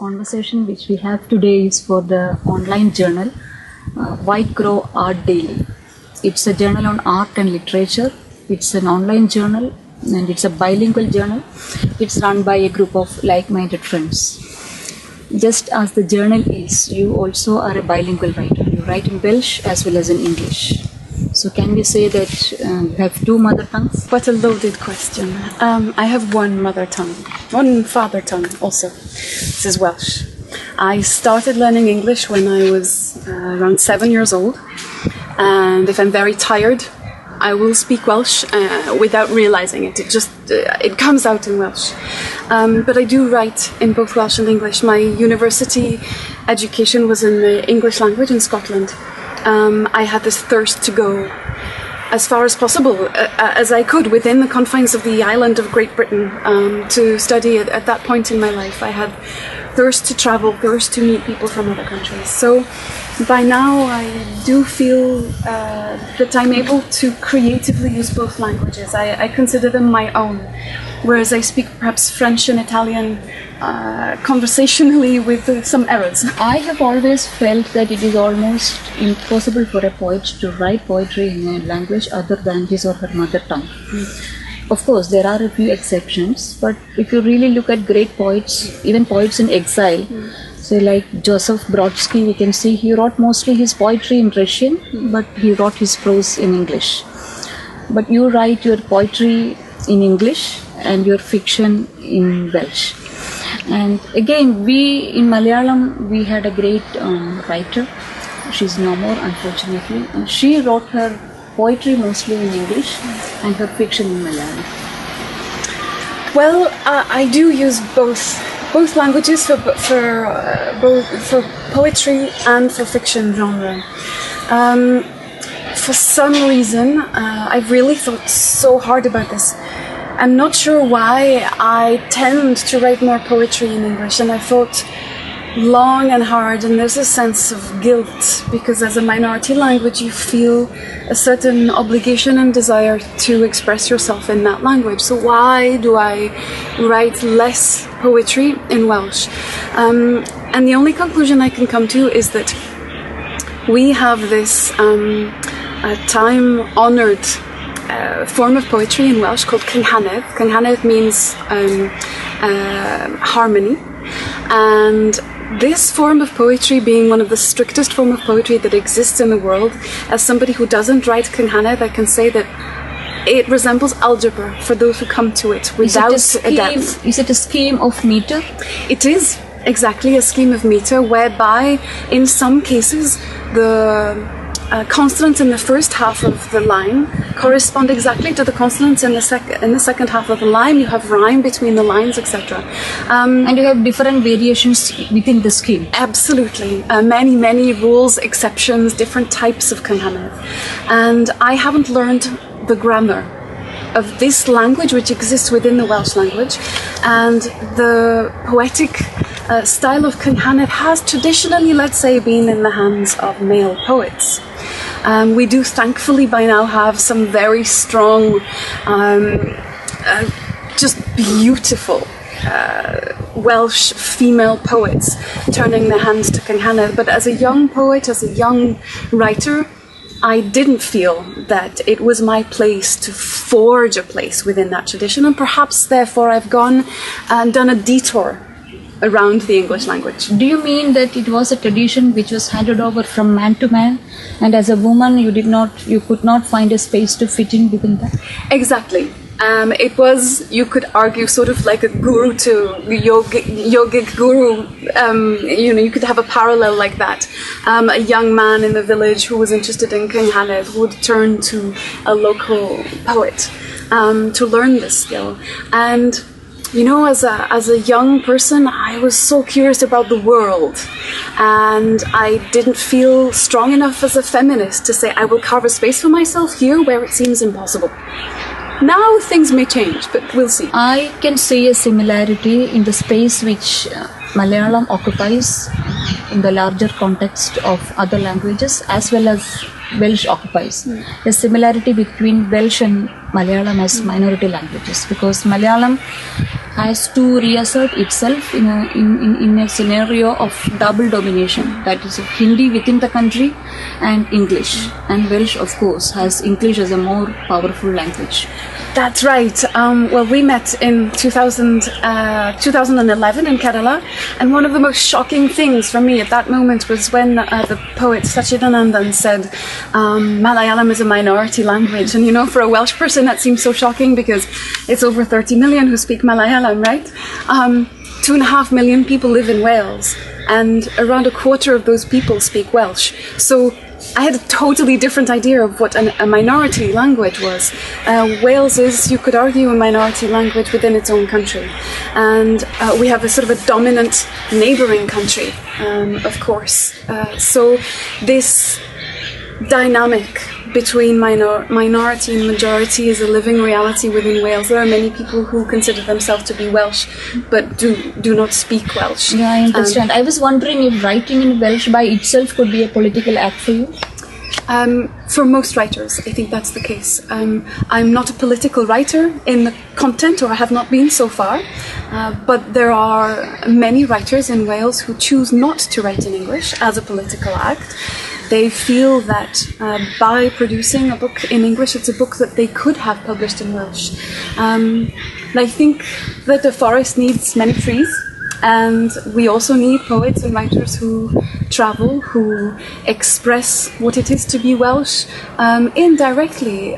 conversation which we have today is for the online journal White Crow Art Daily. It's a journal on art and literature. It's an online journal and it's a bilingual journal. It's run by a group of like-minded friends. Just as the journal is, you also are a bilingual writer. You write in Welsh as well as in English. So can we say that you have two mother tongues? What a loaded question. I have one mother tongue, one father tongue also. This is Welsh. I started learning English when I was around 7 years old. And if I'm very tired, I will speak Welsh without realizing it. It comes out in Welsh. But I do write in both Welsh and English. My university education was in the English language in Scotland. I had this thirst to go as far as possible, as I could, within the confines of the island of Great Britain, to study at that point in my life. I had thirst to travel, thirst to meet people from other countries. So by now I do feel that I'm able to creatively use both languages. I consider them my own, whereas I speak perhaps French and Italian conversationally with some errors. I have always felt that it is almost impossible for a poet to write poetry in a language other than his or her mother tongue. Of course, there are a few exceptions, but if you really look at great poets, even poets in exile, say like Joseph Brodsky, we can see he wrote mostly his poetry in Russian, but he wrote his prose in English. But you write your poetry in English and your fiction in Welsh. And again, we in Malayalam, we had a great writer. She's no more, unfortunately. And she wrote her poetry mostly in English and her fiction in Malayalam. Well, I do use both languages for poetry and for fiction genre. For some reason, I've really thought so hard about this. I'm not sure why I tend to write more poetry in English, and I thought long and hard, and there's a sense of guilt because as a minority language you feel a certain obligation and desire to express yourself in that language. So why do I write less poetry in Welsh? And the only conclusion I can come to is that we have this time-honoured form of poetry in Welsh called cynganedd. Cynganedd means harmony, and this form of poetry being one of the strictest form of poetry that exists in the world, as somebody who doesn't write cynganedd, I can say that it resembles algebra for those who come to it without a depth. Is it a scheme of meter? It is exactly a scheme of meter, whereby in some cases the consonants in the first half of the line correspond exactly to the consonants in the second half of the line. You have rhyme between the lines, etc. And you have different variations within the scheme. Absolutely. Many rules, exceptions, different types of cynganedd. And I haven't learned the grammar of this language which exists within the Welsh language, and the poetic style of cynganedd has traditionally, let's say, been in the hands of male poets. We do thankfully by now have some very strong, just beautiful Welsh female poets turning their hands to cynganedd. But as a young poet, as a young writer, I didn't feel that it was my place to forge a place within that tradition, and perhaps therefore I've gone and done a detour around the English language. Do you mean that it was a tradition which was handed over from man to man, and as a woman you could not find a space to fit in within that? Exactly. It was, you could argue, sort of like a guru to yogic guru. You could have a parallel like that. A young man in the village who was interested in cynganedd would turn to a local poet to learn this skill. And as a young person, I was so curious about the world, and I didn't feel strong enough as a feminist to say I will carve a space for myself here where it seems impossible. Now things may change, but we'll see. I can see a similarity in the space which Malayalam occupies in the larger context of other languages, as well as Welsh occupies. A similarity between Welsh and Malayalam as minority languages, because Malayalam has to reassert itself in a scenario of double domination, that is Hindi within the country and English. And Welsh, of course, has English as a more powerful language. That's right. Well, we met in 2011 in Kerala, and one of the most shocking things for me at that moment was when the poet Sachidanandan said Malayalam is a minority language. And for a Welsh person that seems so shocking because it's over 30 million who speak Malayalam, right? 2.5 million people live in Wales, and around a quarter of those people speak Welsh. So I had a totally different idea of what a minority language was. Wales is, you could argue, a minority language within its own country. And we have a sort of a dominant neighbouring country, of course. So this dynamic between minority and majority is a living reality within Wales. There are many people who consider themselves to be Welsh, but do not speak Welsh. Yeah, I understand. I was wondering if writing in Welsh by itself could be a political act for you? For most writers, I think that's the case. I'm not a political writer in the content, or I have not been so far, but there are many writers in Wales who choose not to write in English as a political act. They feel that by producing a book in English, it's a book that they could have published in Welsh. I think that the forest needs many trees, and we also need poets and writers who travel, who express what it is to be Welsh indirectly,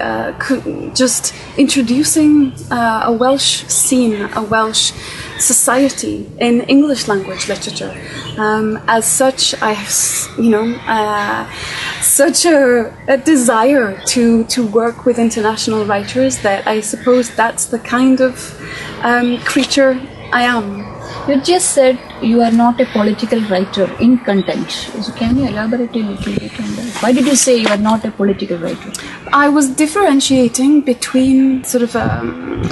just introducing a Welsh scene, a Welsh society in English language literature. As such, I have, such a desire to work with international writers that I suppose that's the kind of creature I am. You just said you are not a political writer in content. So can you elaborate a little bit on that? Why did you say you are not a political writer? I was differentiating between sort of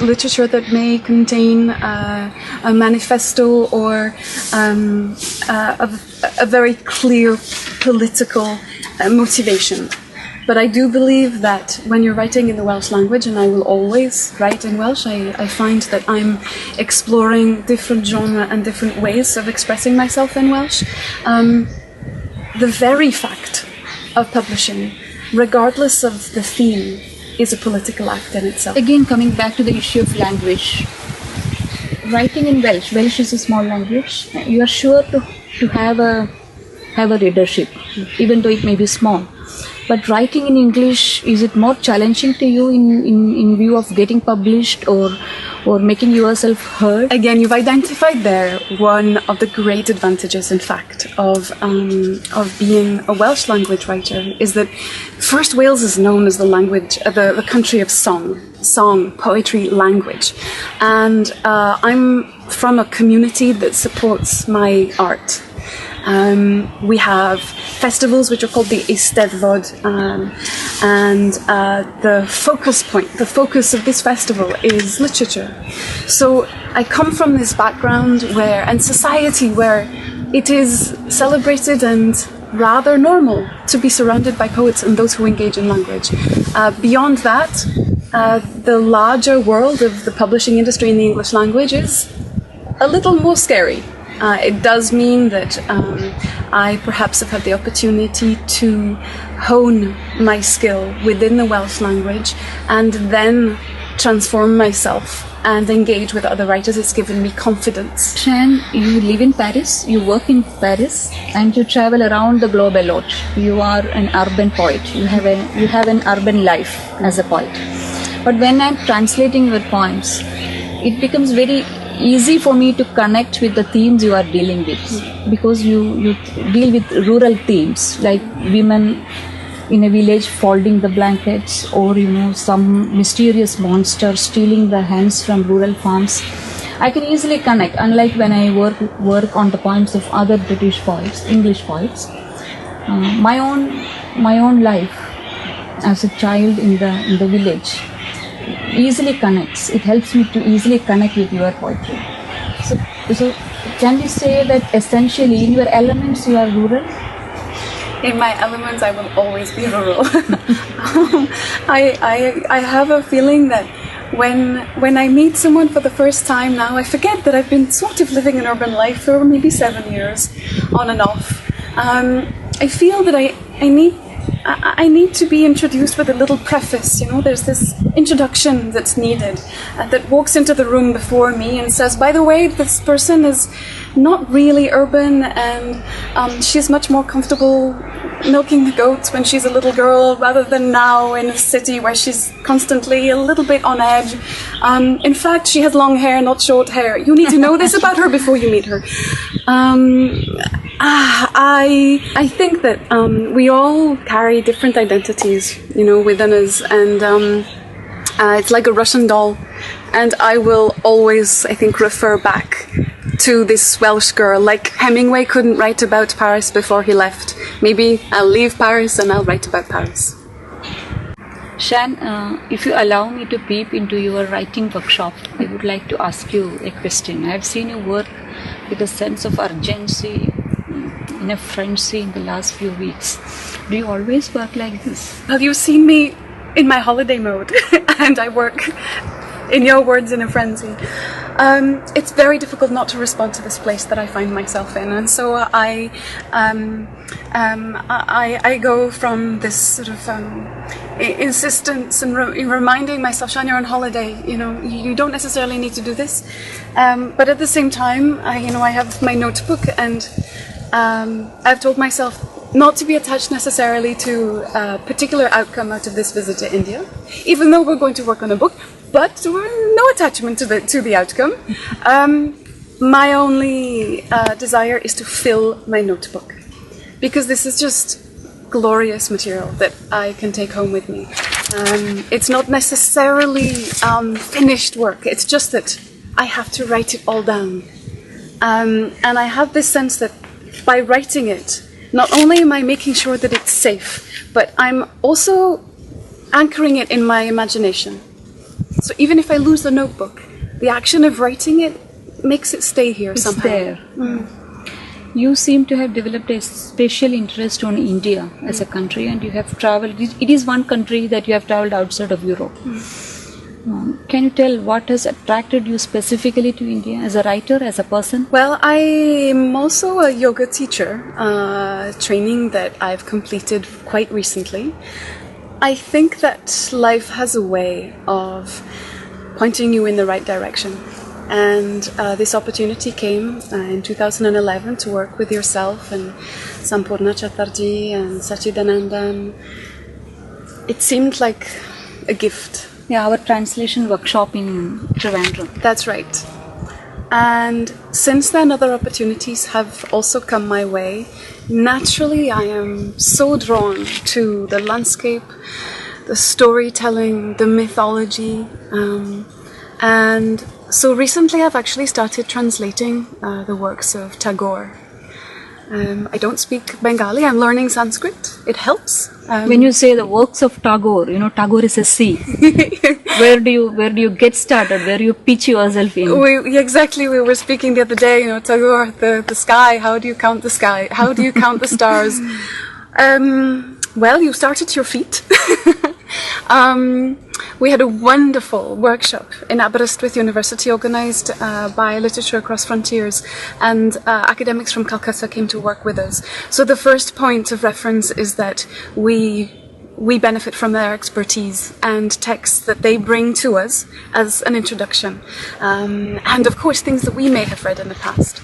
literature that may contain a manifesto or a very clear political motivation. But I do believe that when you're writing in the Welsh language, and I will always write in Welsh, I find that I'm exploring different genre and different ways of expressing myself in Welsh. The very fact of publishing, regardless of the theme, is a political act in itself. Again, coming back to the issue of language, writing in Welsh is a small language. You are sure to have a readership, even though it may be small. But writing in English, is it more challenging to you in view of getting published or making yourself heard? Again, you've identified there one of the great advantages, in fact, of being a Welsh language writer, is that first Wales is known as the language, the country of song, poetry, language. And I'm from a community that supports my art. We have festivals which are called the Eisteddfod, and the focus of this festival is literature. So I come from this background and society where it is celebrated and rather normal to be surrounded by poets and those who engage in language. Beyond that, the larger world of the publishing industry in the English language is a little more scary. It does mean that I perhaps have had the opportunity to hone my skill within the Welsh language and then transform myself and engage with other writers. It's given me confidence. Sian, you live in Paris, you work in Paris, and you travel around the globe a lot. You are an urban poet. You have an urban life as a poet. But when I'm translating your poems, it becomes very easy for me to connect with the themes you are dealing with, because you deal with rural themes like women in a village folding the blankets, or some mysterious monster stealing the hens from rural farms. I can easily connect, unlike when I work on the poems of other British poets, English poets. My own life as a child in the village easily connects. It helps me to easily connect with your poetry. So can we say that essentially in your elements you are rural? In my elements, I will always be rural. I have a feeling that when I meet someone for the first time now, I forget that I've been sort of living an urban life for maybe 7 years, on and off. I feel that I need to be introduced with a little preface. There's this introduction that's needed, that walks into the room before me and says, by the way, this person is not really urban, and she's much more comfortable milking the goats when she's a little girl rather than now in a city where she's constantly a little bit on edge. In fact, she has long hair, not short hair. You need to know this about her before you meet her. I think that we all carry different identities, within us, and it's like a Russian doll. And I will always, I think, refer back to this Welsh girl. Like Hemingway couldn't write about Paris before he left. Maybe I'll leave Paris and I'll write about Paris. Sian, if you allow me to peep into your writing workshop, I would like to ask you a question. I have seen you work with a sense of urgency, in a frenzy in the last few weeks. Do you always work like this? Well, you've seen me in my holiday mode, and I work, in your words, in a frenzy. It's very difficult not to respond to this place that I find myself in, and so I go from this sort of insistence and reminding myself, Sian, you're on holiday. You don't necessarily need to do this, but at the same time, I have my notebook, and I've told myself not to be attached necessarily to a particular outcome out of this visit to India, even though we're going to work on a book. But no attachment to the outcome. My only desire is to fill my notebook, because this is just glorious material that I can take home with me. It's not necessarily finished work. It's just that I have to write it all down. And I have this sense that by writing it, not only am I making sure that it's safe, but I'm also anchoring it in my imagination. So even if I lose the notebook, the action of writing it makes it stay here somehow. It's there. You seem to have developed a special interest on India as a country, and you have traveled. It is one country that you have traveled outside of Europe. Can you tell what has attracted you specifically to India as a writer, as a person? Well, I'm also a yoga teacher, training that I've completed quite recently. I think that life has a way of pointing you in the right direction. And this opportunity came in 2011 to work with yourself and Sampurna Chatterjee and Sachidanandan. It seemed like a gift. Yeah, our translation workshop in Trivandrum. That's right. And since then, other opportunities have also come my way. Naturally, I am so drawn to the landscape, the storytelling, the mythology. And so recently I've actually started translating the works of Tagore. I don't speak Bengali, I'm learning Sanskrit. It helps. When you say the works of Tagore, Tagore is a sea. Where do you get started? Where do you pitch yourself in? Exactly, we were speaking the other day, Tagore, the sky, how do you count the sky? How do you count the stars? Well, you start at your feet. We had a wonderful workshop in Aberystwyth University organised by Literature Across Frontiers, and academics from Calcutta came to work with us. So the first point of reference is that we benefit from their expertise and texts that they bring to us as an introduction, and of course things that we may have read in the past.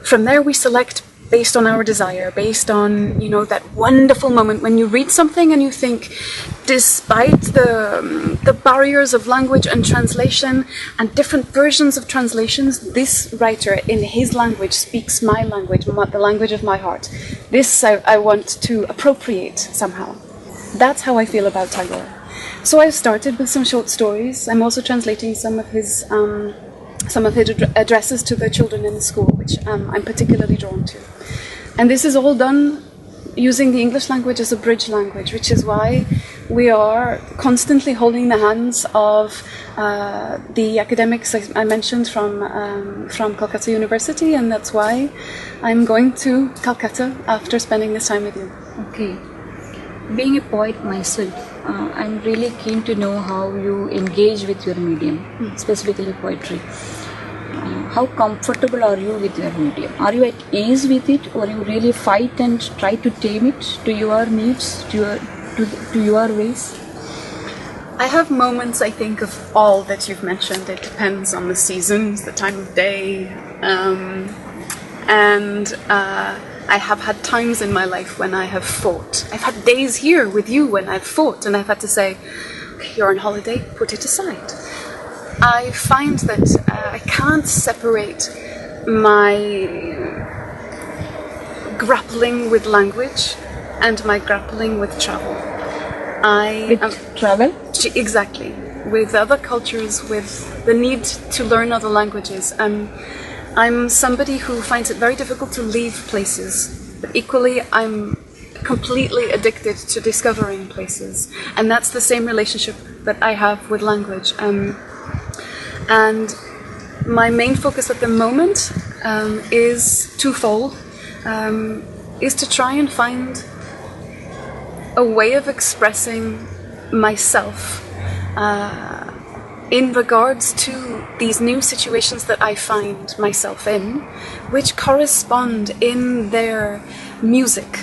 From there we select based on our desire, based on, that wonderful moment when you read something and you think, despite the barriers of language and translation and different versions of translations, this writer in his language speaks my language, the language of my heart. This I want to appropriate somehow. That's how I feel about Tagore. So I've started with some short stories. I'm also translating some of his addresses to the children in the school, which I'm particularly drawn to. And this is all done using the English language as a bridge language, which is why we are constantly holding the hands of the academics I mentioned from Calcutta University, and that's why I'm going to Calcutta after spending this time with you. Okay. Being a poet myself, I'm really keen to know how you engage with your medium, specifically poetry. How comfortable are you with your medium? Are you at ease with it, or you really fight and try to tame it to your needs, to your ways? I have moments, I think, of all that you've mentioned. It depends on the seasons, the time of day, and I have had times in my life when I have fought. I've had days here with you when I've fought, and I've had to say, okay, you're on holiday, put it aside. I find that I can't separate my grappling with language and my grappling with travel. Travel? Exactly. With other cultures, with the need to learn other languages. I'm somebody who finds it very difficult to leave places, but equally I'm completely addicted to discovering places. And that's the same relationship that I have with language. And my main focus at the moment is twofold, is to try and find a way of expressing myself in regards to these new situations that I find myself in, which correspond in their music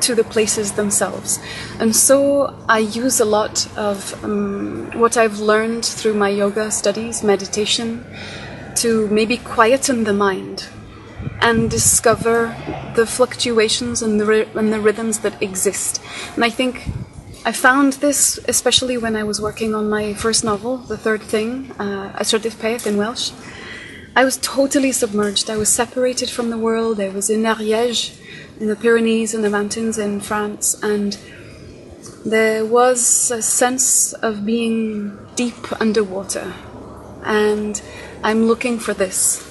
to the places themselves. And so I use a lot of what I've learned through my yoga studies, meditation, to maybe quieten the mind and discover the fluctuations and the rhythms that exist. And I think I found this especially when I was working on my first novel, The Third Thing, A Trydydd Peth in Welsh. I was totally submerged. I was separated from the world. I was in Ariège, in the Pyrenees, in the mountains in France, and there was a sense of being deep underwater. And I'm looking for this.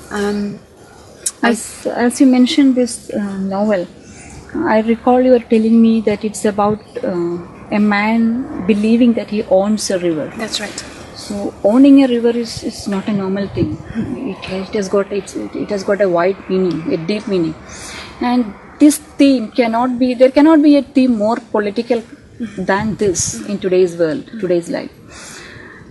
As you mentioned this novel, I recall you were telling me that it's about a man believing that he owns a river. That's right. So owning a river is not a normal thing. It has got a wide meaning, a deep meaning, and this theme there cannot be a theme more political than this in today's world, today's life.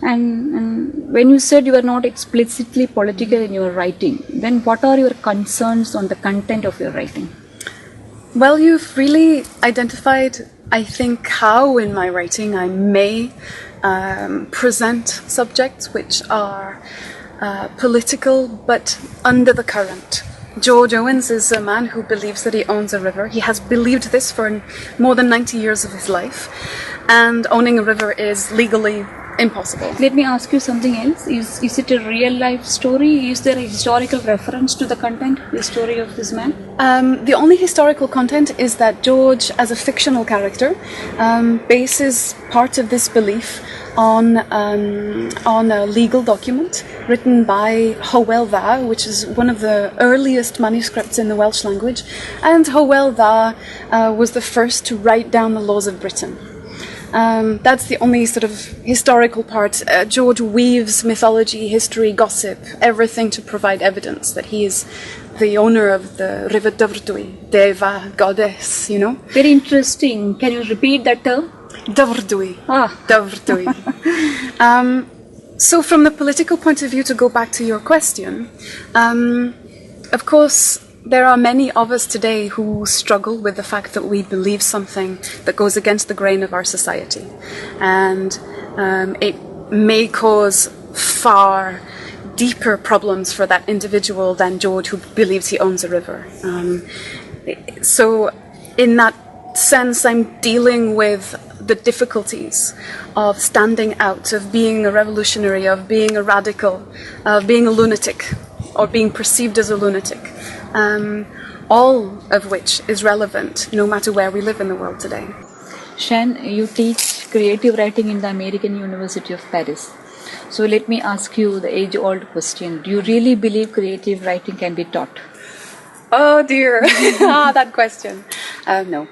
And when you said you are not explicitly political in your writing, then what are your concerns on the content of your writing? Well, you've really identified, I think, how in my writing I may present subjects which are political but under the current. George Owens is a man who believes that he owns a river. He has believed this for more than 90 years of his life, and owning a river is legally impossible. Let me ask you something else. Is it a real life story? Is there a historical reference to the content, the story of this man? The only historical content is that George, as a fictional character, bases part of this belief on a legal document written by Hywel Dda, which is one of the earliest manuscripts in the Welsh language, and Hywel Dda was the first to write down the laws of Britain. That's the only sort of historical part. George weaves mythology, history, gossip, everything to provide evidence that he is the owner of the river Dyfrdwy, Deva, goddess, you know. Very interesting. Can you repeat that term? Dyfrdwy. Ah. Dyfrdwy. So from the political point of view, to go back to your question, of course, there are many of us today who struggle with the fact that we believe something that goes against the grain of our society. And it may cause far deeper problems for that individual than George, who believes he owns a river. So in that sense, I'm dealing with the difficulties of standing out, of being a revolutionary, of being a radical, of being a lunatic, or being perceived as a lunatic. All of which is relevant no matter where we live in the world today. Sian, you teach creative writing in the American University of Paris. So let me ask you the age-old question. Do you really believe creative writing can be taught? Oh dear, that question. No.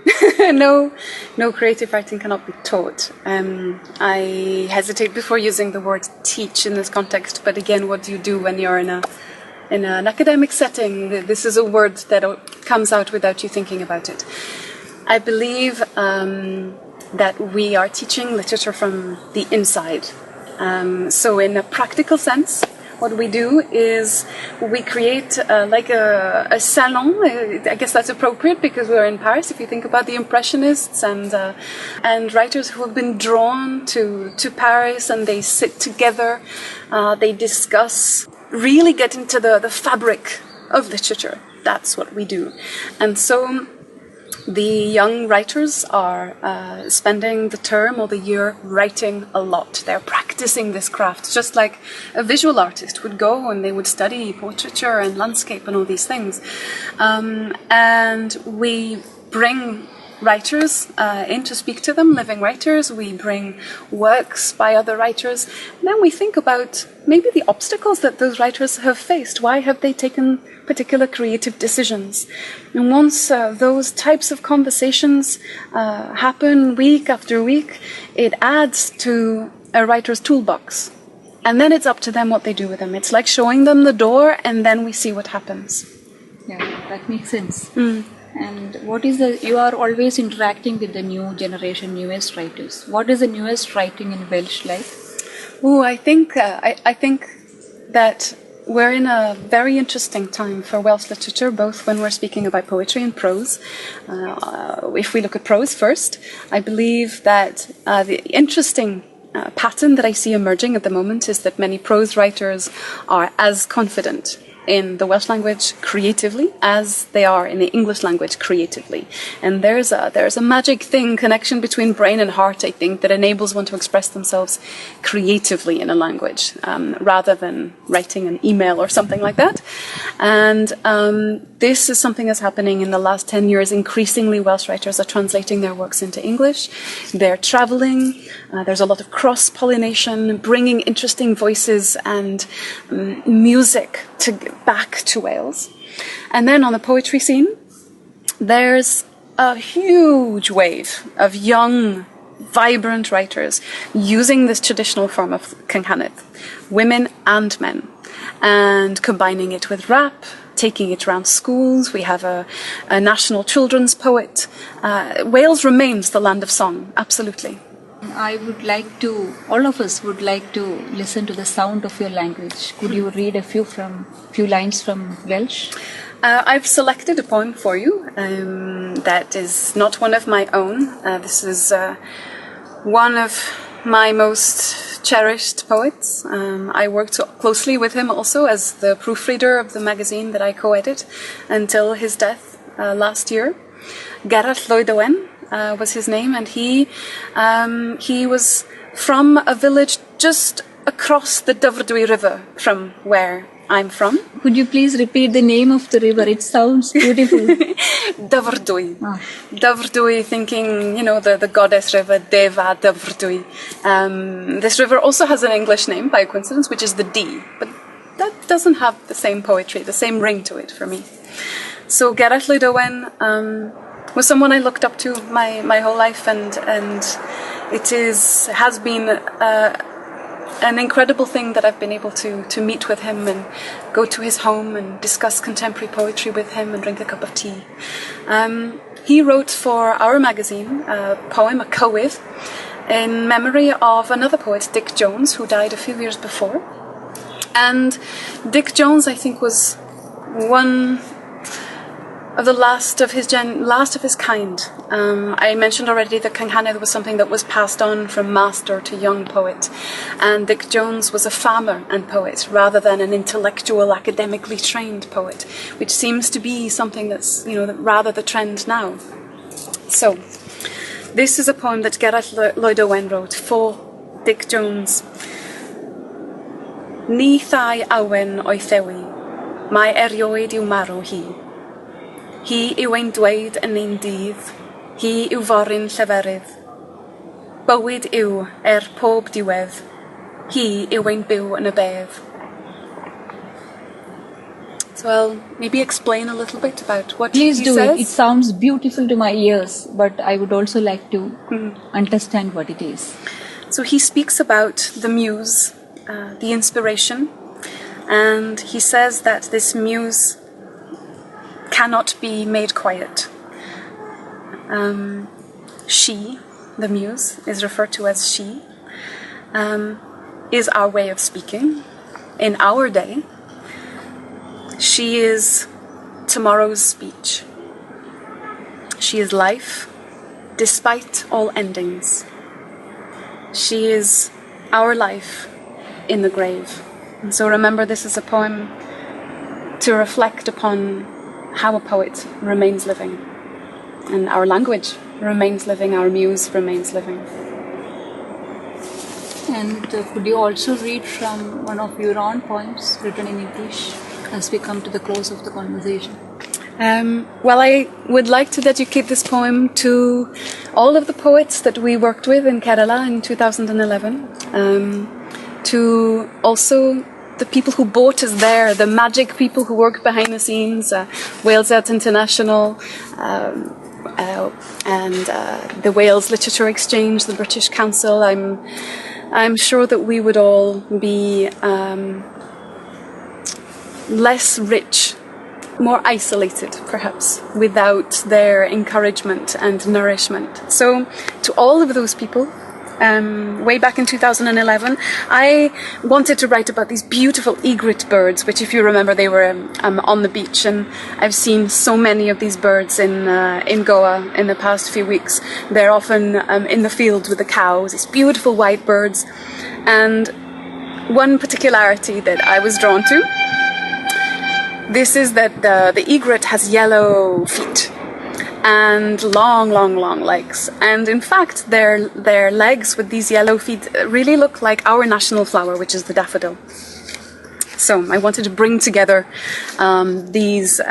No, creative writing cannot be taught. I hesitate before using the word teach in this context, but again, what do you do when you're in an academic setting? This is a word that comes out without you thinking about it. I believe that we are teaching literature from the inside. So in a practical sense, what we do is we create like a salon. I guess that's appropriate because we're in Paris. If you think about the Impressionists and writers who have been drawn to Paris, and they sit together, they discuss, really get into the fabric of literature. That's what we do. And so the young writers are spending the term or the year writing a lot. They're practicing this craft, just like a visual artist would go and they would study portraiture and landscape and all these things. And we bring writers in to speak to them, living writers. We bring works by other writers. And then we think about maybe the obstacles that those writers have faced. Why have they taken particular creative decisions? And once those types of conversations happen week after week, it adds to a writer's toolbox. And then it's up to them what they do with them. It's like showing them the door, and then we see what happens. Yeah, that makes sense. And what is you are always interacting with the new generation, newest writers. What is the newest writing in Welsh like? Oh, I think that we're in a very interesting time for Welsh literature, both when we're speaking about poetry and prose. If we look at prose first, I believe that the interesting pattern that I see emerging at the moment is that many prose writers are as confident in the Welsh language creatively as they are in the English language creatively. And there's a magic connection between brain and heart, I think, that enables one to express themselves creatively in a language rather than writing an email or something like that. And this is something that's happening in the last 10 years. Increasingly, Welsh writers are translating their works into English. They're traveling. There's a lot of cross-pollination, bringing interesting voices and music back to Wales. And then on the poetry scene, there's a huge wave of young, vibrant writers using this traditional form of cynghanedd, women and men, and combining it with rap, taking it around schools. We have a national children's poet. Wales remains the land of song, absolutely. I would like to, all of us would like to listen to the sound of your language. Could you read a few lines from Welsh? I've selected a poem for you that is not one of my own. This is one of my most cherished poets. I worked closely with him also as the proofreader of the magazine that I co-edit until his death last year. Gareth Lloyd Owen was his name, and he was from a village just across the Dyfrdwy River from where I'm from. Could you please repeat the name of the river? It sounds beautiful. Dyfrdwy. Oh. Dyfrdwy, thinking, the goddess river, Deva Dyfrdwy. This river also has an English name by coincidence, which is the Dee, but that doesn't have the same poetry, the same ring to it for me. So Gareth Lloyd Owen was someone I looked up to my whole life, and it has been an incredible thing that I've been able to meet with him and go to his home and discuss contemporary poetry with him and drink a cup of tea. He wrote for our magazine a poem, a cywydd, in memory of another poet, Dick Jones, who died a few years before. And Dick Jones, I think, was one of the last of his kind. I mentioned already that cynghanedd was something that was passed on from master to young poet, and Dick Jones was a farmer and poet rather than an intellectual, academically trained poet, which seems to be something that's rather the trend now. So this is a poem that Gareth Lloyd Owen wrote for Dick Jones. Ni thai awen o'i thewi, mae erioed i'w marw hi. Hi yw ein dweud yn ein dydd, hi yw forin lleferydd. Bywyd yw pob diwedd, hi yw ein byw yn y bedd. So I'll maybe explain a little bit about what he says. Please do it. It sounds beautiful to my ears, but I would also like to understand what it is. So he speaks about the muse, the inspiration, and he says that this muse cannot be made quiet. She, the muse, is referred to as she, is our way of speaking in our day. She is tomorrow's speech. She is life, despite all endings. She is our life in the grave. And so remember, this is a poem to reflect upon how a poet remains living. And our language remains living, our muse remains living. And could you also read from one of your own poems written in English as we come to the close of the conversation? Well, I would like to dedicate this poem to all of the poets that we worked with in Kerala in 2011, to also the people who brought us there, the magic people who work behind the scenes, Wales Arts International, and the Wales Literature Exchange, the British Council. I'm sure that we would all be less rich, more isolated, perhaps, without their encouragement and nourishment. So, to all of those people, way back in 2011, I wanted to write about these beautiful egret birds, which, if you remember, they were on the beach, and I've seen so many of these birds in Goa in the past few weeks. They're often in the fields with the cows, these beautiful white birds, and one particularity that I was drawn to, this is that the egret has yellow feet and long legs. And in fact, their legs with these yellow feet really look like our national flower, which is the daffodil. So I wanted to bring together these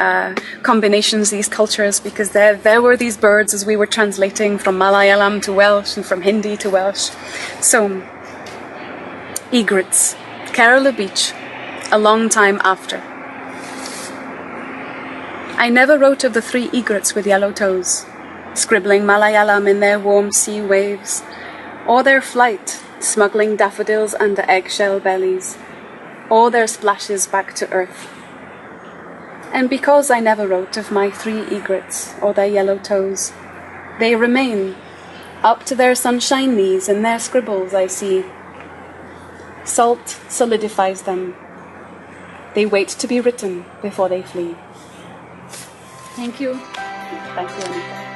combinations, these cultures, because there were these birds as we were translating from Malayalam to Welsh and from Hindi to Welsh. So, egrets, Kerala beach, a long time after. I never wrote of the 3 egrets with yellow toes, scribbling Malayalam in their warm sea waves, or their flight, smuggling daffodils under eggshell bellies, or their splashes back to earth. And because I never wrote of my 3 egrets or their yellow toes, they remain, up to their sunshine knees in their scribbles I see. Salt solidifies them. They wait to be written before they flee. Thank you. Thank you, Anita.